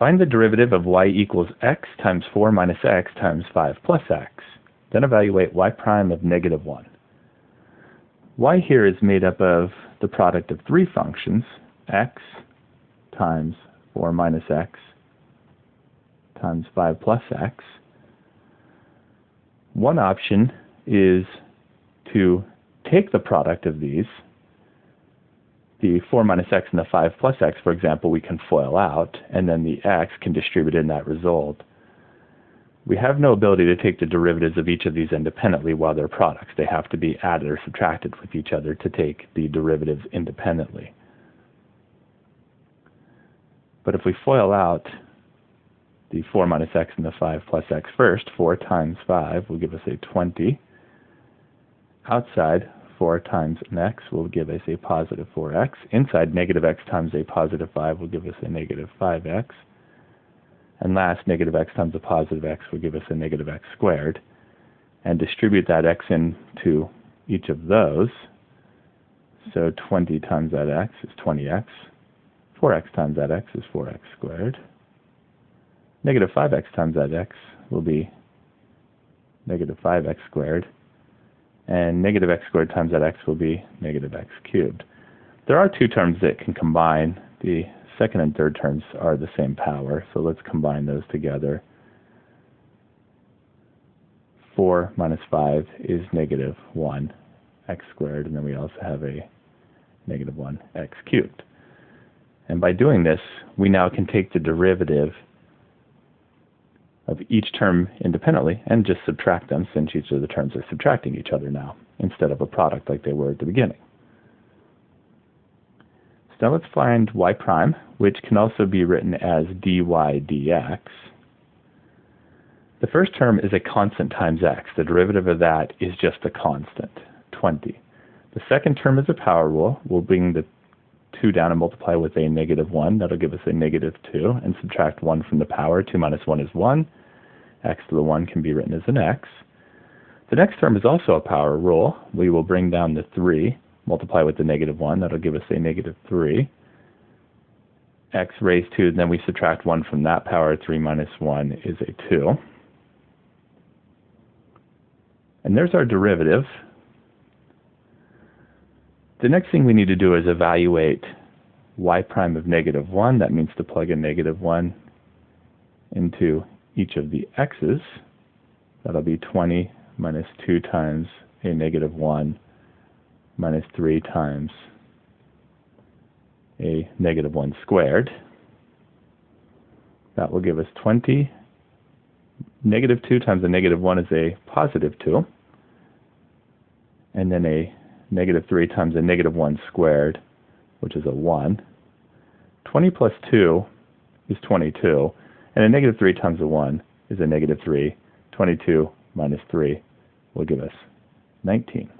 Find the derivative of y equals x times 4 minus x times 5 plus x. Then evaluate y prime of negative 1. Y here is made up of the product of three functions, x times 4 minus x times 5 plus x. One option is to take the product of these. The 4 minus x and the 5 plus x, for example, we can FOIL out, and then the x can distribute in that result. We have no ability to take the derivatives of each of these independently while they're products. They have to be added or subtracted with each other to take the derivatives independently. But if we FOIL out the 4 minus x and the 5 plus x first, 4 times 5 will give us a 20. Outside, 4 times an x will give us a positive 4x. Inside, negative x times a positive 5 will give us a negative 5x. And last, negative x times a positive x will give us a negative x squared. And distribute that x into each of those. So 20 times that x is 20x. 4x times that x is 4x squared. Negative 5x times that x will be negative 5x squared. And negative x squared times that x will be negative x cubed. There are two terms that can combine. The second and third terms are the same power, so let's combine those together. 4 minus 5 is negative 1 x squared, and then we also have a negative 1 x cubed. And by doing this, we now can take the derivative of each term independently and just subtract them, since each of the terms are subtracting each other now, instead of a product like they were at the beginning. So now let's find y prime, which can also be written as dy dx. The first term is a constant times x. The derivative of that is just a constant, 20. The second term is a power rule. We'll bring the 2 down and multiply with a negative 1. That'll give us a negative 2, and subtract 1 from the power. 2 minus 1 is 1. X to the 1 can be written as an x. The next term is also a power rule. We will bring down the 3, multiply with the negative 1. That'll give us a negative 3. X raised 2, and then we subtract 1 from that power. 3 minus 1 is a 2. And there's our derivative. The next thing we need to do is evaluate y prime of negative 1. That means to plug in negative 1 into each of the x's. That'll be 20 minus 2 times a negative 1 minus 3 times a negative 1 squared. That will give us 20. Negative 2 times a negative 1 is a positive 2. And then a negative 3 times a negative 1 squared, which is a 1. 20 plus 2 is 22. And a negative 3 times a 1 is a negative 3. 22 minus 3 will give us 19.